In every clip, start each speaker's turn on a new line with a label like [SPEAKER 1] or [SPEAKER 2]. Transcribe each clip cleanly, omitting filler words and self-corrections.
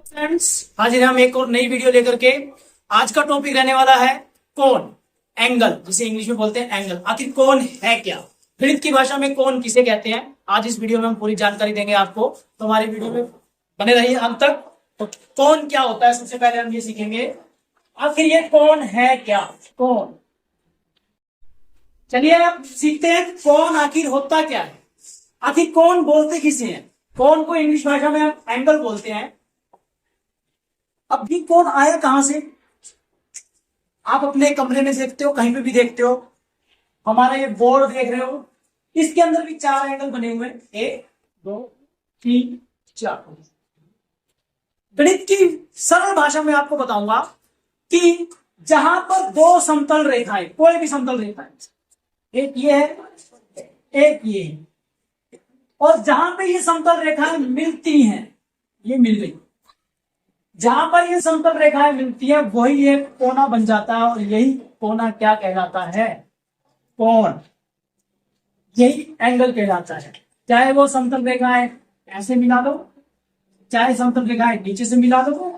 [SPEAKER 1] Friends, हाजिर हम एक और नई वीडियो लेकर के। आज का टॉपिक रहने वाला है कोण, एंगल, जिसे इंग्लिश में बोलते हैं एंगल। आखिर कोण है क्या, गणित की भाषा में कोण किसे कहते हैं, आज इस वीडियो में हम पूरी जानकारी देंगे आपको। तो हमारी वीडियो में बने रहिए अंत तक। तो कोण क्या होता है, सबसे पहले हम ये सीखेंगे आखिर ये कोण है क्या। कोण, चलिए अब सीखते हैं कोण आखिर होता क्या है। आखिर कोण बोलते किसे हैं? कोण को इंग्लिश भाषा में हम एंगल बोलते हैं। अब ये कोण आया कहां से? आप अपने कमरे में देखते हो, कहीं पे भी देखते हो, हमारा ये बोर्ड देख रहे हो, इसके अंदर भी 4 एंगल बने हुए हैं, 1 2 3 4। गणित की सरल भाषा में आपको बताऊंगा कि जहां पर 2 समतल रेखाएं, कोई भी समतल रेखाएं, एक ये है एक ये है, और जहां पे ये समतल रेखाएं मिलती हैं, ये मिल गई, जहां पर ये समतल रेखाएं मिलती है वही ये कोना बन जाता है। और यही कोना क्या कहलाता है? कोण, यही एंगल कहलाता है। चाहे वो समतल रेखाएं ऐसे मिला दो, चाहे समतल रेखाएं नीचे से मिला दो,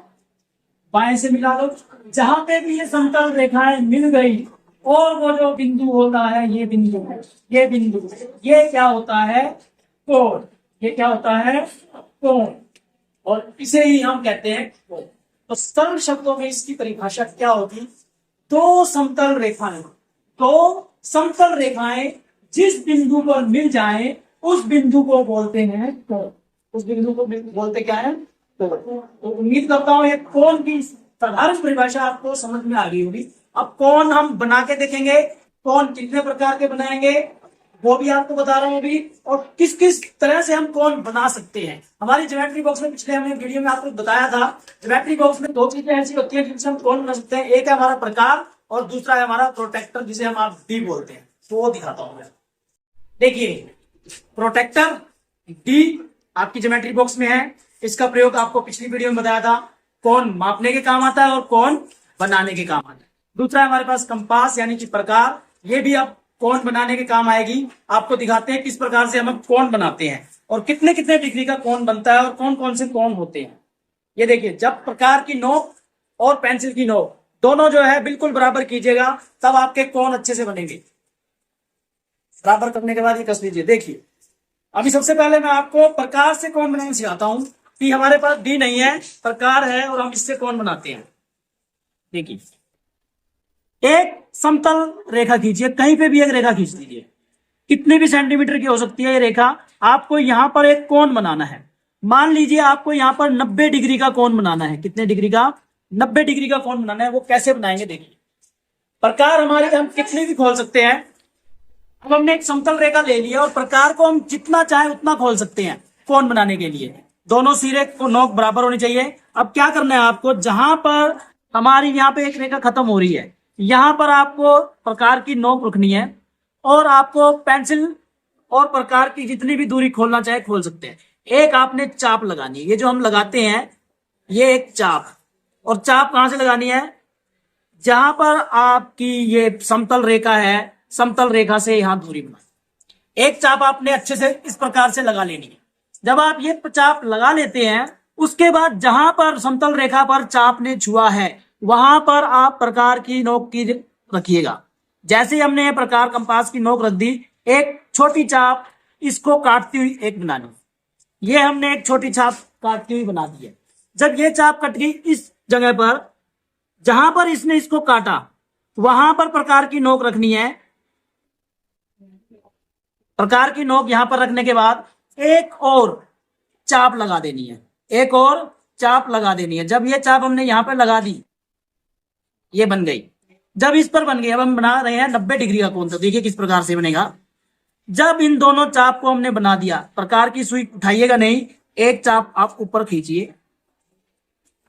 [SPEAKER 1] बाएं से मिला दो, जहां पे भी ये समतल रेखाएं मिल गई और वो जो बिंदु होता है, ये बिंदु, ये बिंदु, ये क्या होता है? कोण। ये क्या होता है? कोण। और इसे ही हम कहते हैं कोण। तो सरल शब्दों में इसकी परिभाषा क्या होगी? 2 समतल रेखाएं, 2 समतल रेखाएं जिस बिंदु पर मिल जाएं उस बिंदु को बोलते हैं कोण। उस बिंदु को बोलते क्या है? कोण। तो उम्मीद करता हूं ये कोण की साधारण परिभाषा आपको समझ में आ गई होगी। अब कोण हम बना के देखेंगे, कोण कितने प्रकार के बनाएंगे वो भी आपको बता रहा हूं अभी, और किस किस तरह से हम कोण बना सकते हैं। हमारी ज्योमेट्री बॉक्स में पिछले हमने वीडियो में आपको बताया था, ज्योमेट्री बॉक्स में 2 चीजें ऐसी होती है जिनसे हम कोण बना सकते हैं। एक है हमारा प्रकार और दूसरा है हमारा प्रोटेक्टर, जिसे हम आप डी बोलते हैं। तो वो दिखाता हूं मैं। देखिए, प्रोटेक्टर डी आपकी ज्योमेट्री बॉक्स में है। इसका प्रयोग आपको पिछली वीडियो में बताया था। कोण मापने के काम आता है और कोण बनाने के काम आता है। दूसरा हमारे पास कंपास यानी कि प्रकार, ये भी आप कोण बनाने के काम आएगी। आपको दिखाते हैं किस प्रकार से हम कोण बनाते हैं और कितने कितने डिग्री का कोण बनता है और कौन कौन से कोण होते हैं। ये देखिए, जब प्रकार की नोक और पेंसिल की नोक दोनों जो है बिल्कुल बराबर कीजिएगा, तब आपके कोण अच्छे से बनेंगे। बराबर करने के बाद ये कस लीजिए। देखिए, अभी सबसे पहले मैं आपको प्रकार से कोण बनाना सिखाता हूं कि हमारे पास डी नहीं है, प्रकार है और हम इससे कोण बनाते हैं। देखिए, एक समतल रेखा खींचिए, कहीं पे भी एक रेखा खींच लीजिए, कितने भी सेंटीमीटर की हो सकती है ये रेखा। आपको यहां पर एक कोण बनाना है। मान लीजिए आपको यहां पर 90 डिग्री का कोण बनाना है। कितने डिग्री का? 90 डिग्री का कोण बनाना है। वो कैसे बनाएंगे? देखिए, प्रकार हमारे हम कितने भी खोल सकते हैं। अब हमने एक समतल रेखा ले लिया और प्रकार को हम जितना चाहे उतना खोल सकते हैं कोण बनाने के लिए। दोनों सिरे को नोक बराबर होनी चाहिए। अब क्या करना है आपको, जहां पर हमारी यहाँ पे एक रेखा खत्म हो रही है, यहां पर आपको प्रकार की नोक रखनी है और आपको पेंसिल और प्रकार की जितनी भी दूरी खोलना चाहे खोल सकते हैं। एक आपने चाप लगानी है, ये जो हम लगाते हैं ये एक चाप, और चाप कहां से लगानी है? जहां पर आपकी ये समतल रेखा है, समतल रेखा से यहां दूरी बना, एक चाप आपने अच्छे से इस प्रकार से लगा लेनी है। जब आप ये चाप लगा लेते हैं, उसके बाद जहां पर समतल रेखा पर चाप ने छुआ है वहां पर आप प्रकार की नोक की रखिएगा। जैसे ही हमने प्रकार कंपास की नोक रख दी, एक छोटी चाप इसको काटती हुई एक बनानी, ये हमने एक छोटी चाप काटती हुई बना दी है। जब ये चाप कट गई, इस जगह पर जहां पर इसने इसको काटा वहां पर प्रकार की नोक रखनी है। प्रकार की नोक यहां पर रखने के बाद एक और चाप लगा देनी है, एक और चाप लगा देनी है। जब ये चाप हमने यहां पर लगा दी, ये बन गई। जब इस पर बन गई, अब हम बना रहे हैं 90 डिग्री का कोण। तो देखिए किस प्रकार से बनेगा। जब इन दोनों चाप को हमने बना दिया, प्रकार की सुई उठाइएगा नहीं, एक चाप आप ऊपर खींचिए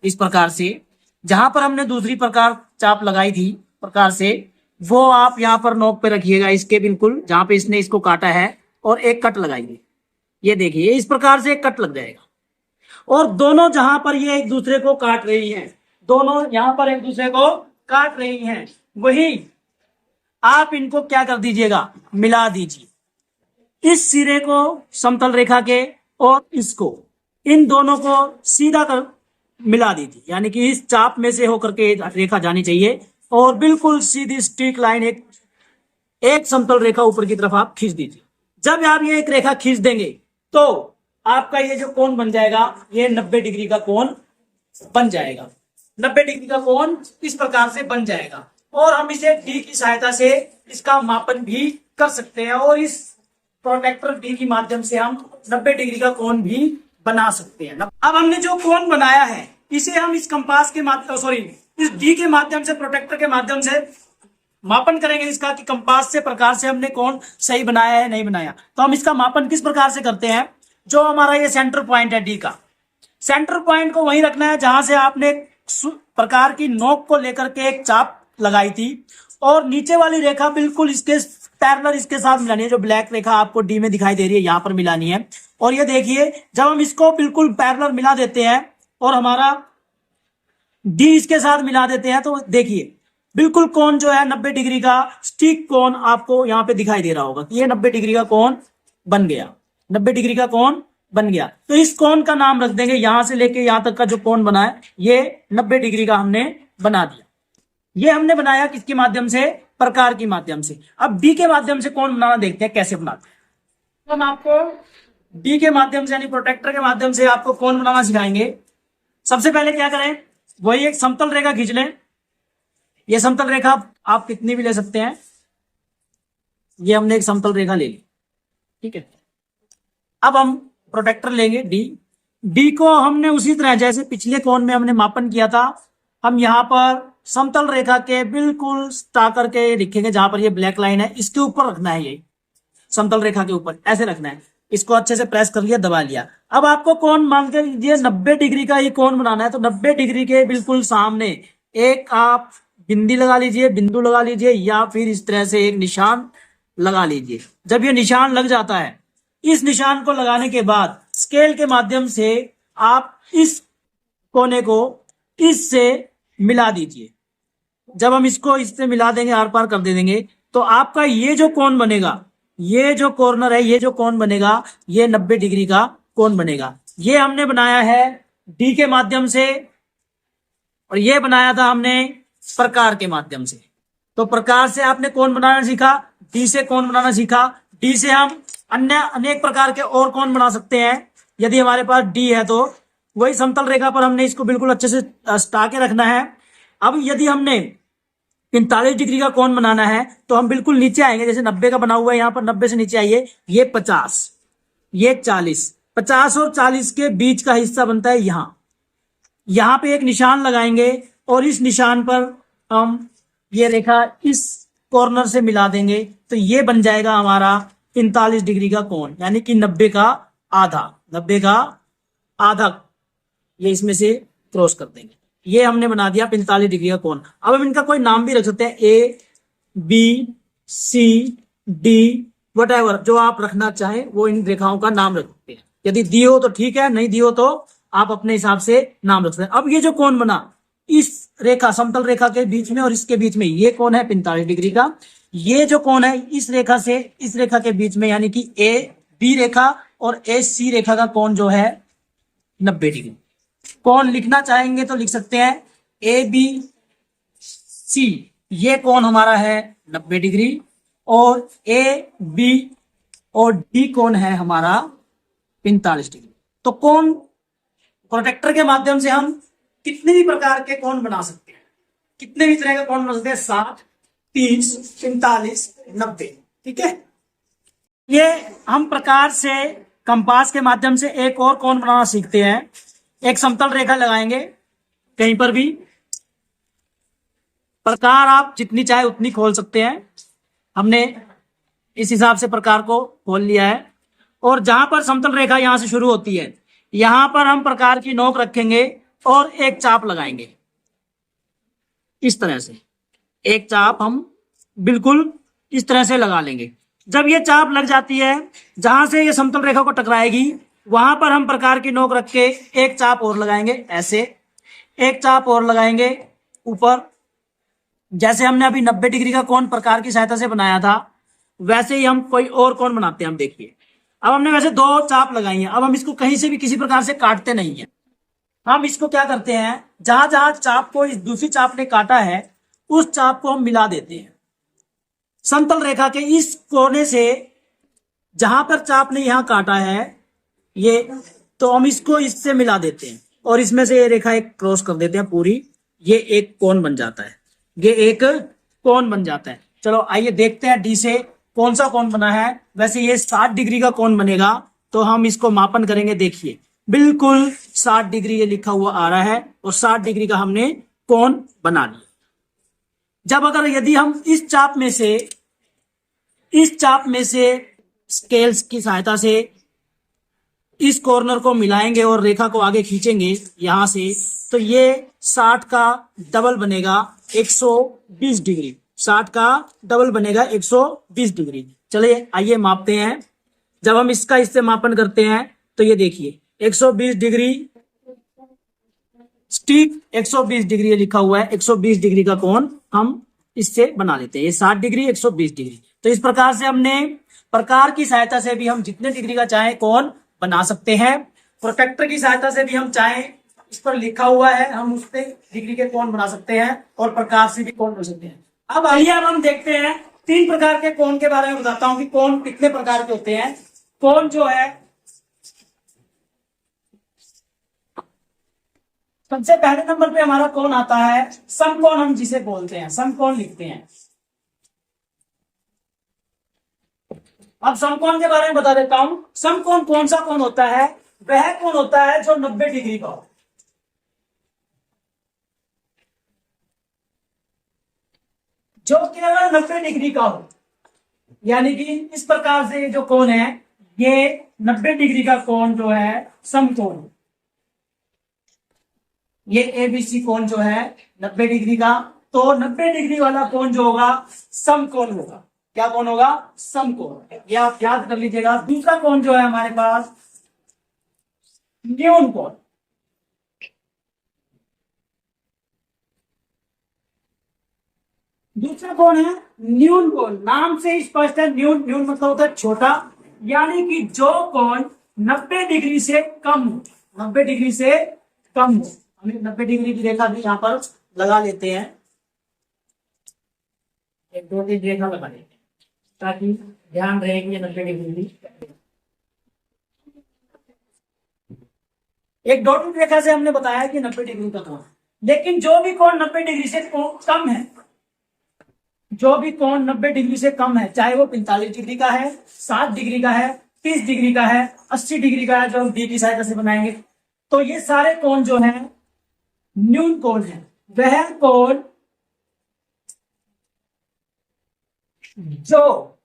[SPEAKER 1] इस प्रकार से। जहां पर हमने दूसरी प्रकार चाप लगाई थी प्रकार से, वो आप यहां पर नोक पे रखिएगा, इसके बिल्कुल जहां पे इसने इसको काटा है, और एक कट लगाइए। ये देखिए, इस प्रकार से एक कट लग जाएगा। और दोनों जहां पर ये एक दूसरे को काट रही हैं, दोनों यहां पर एक दूसरे को काट रही हैं, वही आप इनको क्या कर दीजिएगा? मिला दीजिए। इस सिरे को समतल रेखा के और इसको, इन दोनों को सीधा कर मिला दी थी, यानी कि इस चाप में से होकर के रेखा जानी चाहिए और बिल्कुल सीधी स्ट्रीक लाइन एक समतल रेखा ऊपर की तरफ आप खींच दीजिए। जब आप ये एक रेखा खींच देंगे तो आपका ये जो कोण बन जाएगा ये 90 डिग्री का कोण बन जाएगा। 90 डिग्री का कोण इस प्रकार से बन जाएगा और हम इसे डी की सहायता से इसका मापन भी कर सकते हैं और इस प्रोटेक्टर डी के माध्यम से हम 90 डिग्री का कोण भी बना सकते हैं। अब हमने जो कोण बनाया है इसे हम इस कंपास के माध्यम इस डी के माध्यम से प्रोटेक्टर के माध्यम से मापन करेंगे इसका कि कंपास से प्रकार से हमने कोण सही बनाया है नहीं बनाया। तो हम इसका मापन किस प्रकार से करते हैं, जो हमारा ये सेंटर पॉइंट है डी का, सेंटर पॉइंट को वहीं रखना है जहां से आपने प्रकार की नोक को लेकर के एक चाप लगाई थी और नीचे वाली रेखा बिल्कुल इसके पैरेलल इसके साथ मिलानी है। जो ब्लैक रेखा आपको डी में दिखाई दे रही है यहां पर मिलानी है। और ये देखिए जब हम इसको बिल्कुल पैरेलल मिला देते हैं और हमारा डी इसके साथ मिला देते हैं तो देखिए बिल्कुल कोण जो है 90 डिग्री का स्टिक कोण आपको यहाँ पे दिखाई दे रहा होगा कि ये 90 डिग्री का कोण बन गया, 90 डिग्री का कोण बन गया। तो इस कोण का नाम रख देंगे, यहां से लेके यहां तक का जो कोण बना है ये 90 डिग्री का हमने बना दिया। ये हमने बनाया किसके माध्यम से, प्रकार के माध्यम से। अब डी के माध्यम से कोण बनाना देखते हैं कैसे बनाते हैं। तो हम आपको डी के माध्यम से यानी प्रोटेक्टर के माध्यम से आपको कोण बनाना सिखाएंगे। सबसे पहले क्या करें, वही एक समतल रेखा खींच लें। ये समतल रेखा आप कितनी भी ले सकते हैं, ये हमने एक समतल रेखा ले ली, ठीक है। अब हम प्रोटेक्टर लेंगे डी को हमने उसी तरह जैसे पिछले कोण में हमने मापन किया था, हम यहाँ पर समतल रेखा के बिल्कुल ता करके लिखेंगे जहां पर ये ब्लैक लाइन है इसके ऊपर रखना है, ये समतल रेखा के ऊपर ऐसे रखना है। इसको अच्छे से प्रेस कर लिया, दबा लिया। अब आपको कोण मान के लीजिए 90 डिग्री का ये कोण बनाना है तो 90 डिग्री के बिल्कुल सामने एक आप बिंदी लगा लीजिए, बिंदु लगा लीजिए या फिर इस तरह से एक निशान लगा लीजिए। जब ये निशान लग जाता है, इस निशान को लगाने के बाद स्केल के माध्यम से आप इस कोने को इससे मिला दीजिए। जब हम इसको इससे मिला देंगे, आर पार कर दे देंगे, तो आपका ये जो कोण बनेगा, ये जो कॉर्नर है, ये जो कोण बनेगा, ये 90 डिग्री का कोण बनेगा। ये हमने बनाया है डी के माध्यम से और ये बनाया था हमने प्रकार के माध्यम से। तो प्रकार से आपने कोण बनाना सीखा, डी से कोण बनाना सीखा। डी से हम अन्य अनेक प्रकार के और कोण बना सकते हैं। यदि हमारे पास डी है तो वही समतल रेखा पर हमने इसको बिल्कुल अच्छे से सटा के रखना है। अब यदि हमने 45 डिग्री का कोण बनाना है तो हम बिल्कुल नीचे आएंगे, जैसे 90 का बना हुआ है, यहाँ पर 90 से नीचे आइए, ये 50, ये 40, 50 और 40 के बीच का हिस्सा बनता है यहाँ पे एक निशान लगाएंगे और इस निशान पर हम ये रेखा इस कॉर्नर से मिला देंगे तो ये बन जाएगा हमारा 45 डिग्री का कोण, यानी कि 90 का आधा ये इसमें से क्रॉस कर देंगे। ये हमने बना दिया 45 डिग्री का कोण। अब हम इनका कोई नाम भी रख सकते हैं, A B C D whatever, जो आप रखना चाहें वो इन रेखाओं का नाम रख सकते हैं। यदि दी हो तो ठीक है, नहीं दी हो तो आप अपने हिसाब से नाम रख सकते हैं। अब ये जो कोण बना इस रेखा समतल रेखा के बीच में और इसके बीच में, ये कोण है 45 डिग्री का। ये जो कोण है इस रेखा से इस रेखा के बीच में, यानी कि ए बी रेखा और ए सी रेखा का कोण जो है 90 डिग्री। कोण लिखना चाहेंगे तो लिख सकते हैं ए बी सी, ये कोण हमारा है 90 डिग्री और ए बी और डी कोण है हमारा 45 डिग्री। तो कोण प्रोटेक्टर के माध्यम से हम कितने भी प्रकार के कोण बना सकते हैं, कितने भी तरह के कोण बना सकते हैं, 60, 30, 45, 90, ठीक है। ये हम प्रकार से कंपास के माध्यम से एक और कोण बनाना सीखते हैं। एक समतल रेखा लगाएंगे कहीं पर भी, प्रकार आप जितनी चाहे उतनी खोल सकते हैं। हमने इस हिसाब से प्रकार को खोल लिया है और जहां पर समतल रेखा यहां से शुरू होती है यहां पर हम प्रकार की नोक रखेंगे और एक चाप लगाएंगे। इस तरह से एक चाप हम बिल्कुल इस तरह से लगा लेंगे। जब ये चाप लग जाती है, जहां से ये समतल रेखा को टकराएगी वहां पर हम प्रकार की नोक रख के एक चाप और लगाएंगे, ऐसे एक चाप और लगाएंगे ऊपर। जैसे हमने अभी 90 डिग्री का कोण प्रकार की सहायता से बनाया था वैसे ही हम कोई और कोण बनाते हैं। हम देखिए अब हमने वैसे 2 चाप लगाई हैं। अब हम इसको कहीं से भी किसी प्रकार से काटते नहीं है, हम इसको क्या करते हैं, जहां जहां चाप को इस दूसरी चाप ने काटा है उस चाप को हम मिला देते हैं समतल रेखा के इस कोने से। जहां पर चाप ने यहां काटा है ये, तो हम इसको इससे मिला देते हैं और इसमें से ये रेखा एक क्रॉस कर देते हैं पूरी, ये एक कोण बन जाता है, ये एक कोण बन जाता है। चलो आइए देखते हैं डी से कौन सा कोण बना है। वैसे ये 60 डिग्री का कोण बनेगा, तो हम इसको मापन करेंगे। देखिए बिल्कुल 60 डिग्री ये लिखा हुआ आ रहा है और 60 डिग्री का हमने कोण बना लिया। जब अगर यदि हम इस चाप में से स्केल्स की सहायता से इस कॉर्नर को मिलाएंगे और रेखा को आगे खींचेंगे यहां से, तो ये 60 का डबल बनेगा 120 डिग्री। 60 का डबल बनेगा 120 डिग्री। चलिए आइए मापते हैं। जब हम इससे मापन करते हैं तो ये देखिए 120 डिग्री ठीक 120 डिग्री लिखा हुआ है। 120 डिग्री का कोण हम इससे बना लेते हैं। ये 60 डिग्री 120 डिग्री। तो इस प्रकार से हमने प्रकार की सहायता से भी हम जितने डिग्री का चाहे कोण बना सकते हैं। प्रोट्रैक्टर की सहायता से भी हम चाहे, इस पर लिखा हुआ है, हम उससे डिग्री के कोण बना सकते हैं और प्रकार से भी कोण बना सकते हैं। अब आइए अब हम देखते हैं 3 प्रकार के कोण के बारे में बताता हूं कि कोण कितने प्रकार के होते हैं। कोण जो है, सबसे पहले नंबर पे हमारा कोण आता है समकोण, हम जिसे बोलते हैं समकोण लिखते हैं। अब समकोण के बारे में बता देता हूं। समकोण कौन सा कोण होता है? वह कोण होता है जो 90 डिग्री का हो, जो केवल 90 डिग्री का हो। यानी कि इस प्रकार से जो कोण है ये 90 डिग्री का कोण जो है समकोण। ये एबीसी कोण जो है 90 डिग्री का, तो 90 डिग्री वाला कोण जो होगा समकोण होगा। क्या कोण होगा? समकोण। ये आप याद कर लीजिएगा। दूसरा कोण जो है हमारे पास न्यून कोण। दूसरा कोण है न्यून कोण। नाम से स्पष्ट है, न्यून न्यून मतलब होता है छोटा, यानी कि जो कोण 90 डिग्री से कम हो, 90 डिग्री से कम हो। हम 90 डिग्री की रेखा भी यहां पर लगा लेते हैं, एक 2-3 रेखा लगा लेते हैं ताकि ध्यान रहे कि 90 डिग्री की एक डॉटेड रेखा से हमने बताया कि 90 डिग्री का कोण। लेकिन जो भी कोण 90 डिग्री से कम है, जो भी कोण 90 डिग्री से कम है, चाहे वो 45 डिग्री का है, 60 डिग्री का है, 30 डिग्री का है, 80 डिग्री का है, जो हम डी की सहायता से बनाएंगे, तो ये सारे कोण जो हैं न्यून कोण है। वह कोण जो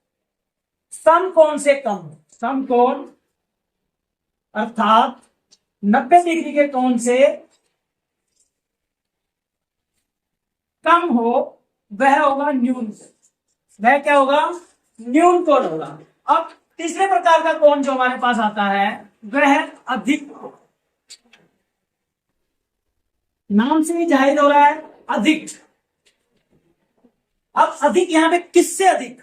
[SPEAKER 1] समकोण से कम हो, समकोण अर्थात 90 डिग्री के कोण से कम हो, वह होगा न्यून कोण। वह क्या होगा? न्यून कोण होगा। अब तीसरे प्रकार का कोण जो हमारे पास आता है वह है अधिक कोण। नाम से ही जाहिर हो रहा है अधिक। अब अधिक यहां पे किससे अधिक?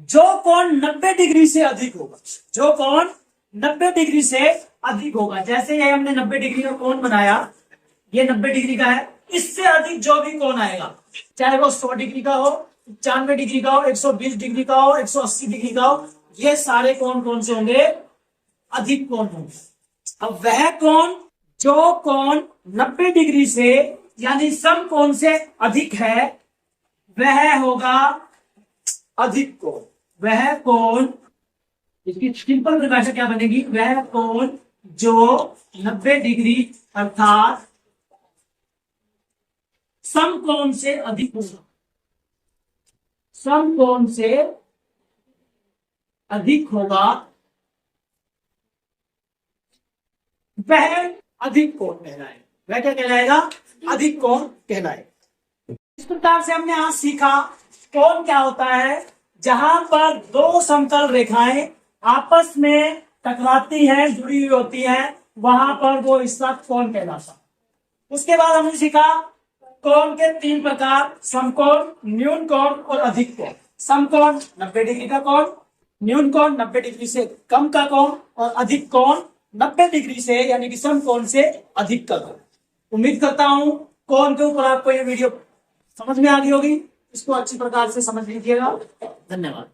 [SPEAKER 1] जो कोण 90 डिग्री से अधिक होगा, जो कोण 90 डिग्री से अधिक होगा। जैसे ये हमने 90 डिग्री का कोण बनाया, ये 90 डिग्री का है, इससे अधिक जो भी कोण आएगा, चाहे वो 100 डिग्री का हो, 95 डिग्री का हो, 120 डिग्री का हो, 180 डिग्री का हो, ये सारे कोण कौन से होंगे? अधिक कोण होंगे। अब वह कोण जो कोण 90 डिग्री से यानी समकोण से अधिक है वह होगा अधिक कोण। वह कोण, इसकी सिंपल परिभाषा क्या बनेगी? वह कोण जो 90 डिग्री अर्थात समकोण से अधिक होगा, समकोण से अधिक होगा, वह अधिक कोण कहलाएगा। वह क्या कहलाएगा? अधिक कोण कहलाएगा। इस प्रकार से हमने आज सीखा कोण क्या होता है। जहां पर दो समतल रेखाएं आपस में टकराती हैं, जुड़ी हुई होती हैं, वहां पर वो हिस्सा कोण कहलाता। उसके बाद हमने सीखा कोण के 3 प्रकार, समकोण, न्यून कोण और अधिक कोण। समकोण 90 डिग्री का कोण, न्यून कोण 90 डिग्री से कम का कोण और अधिक कोण 90 डिग्री से यानी कि समकोण से अधिक कर दो। उम्मीद करता हूं कोण के ऊपर आपको ये वीडियो समझ में आ गई होगी। इसको अच्छी प्रकार से समझ लीजिएगा। धन्यवाद।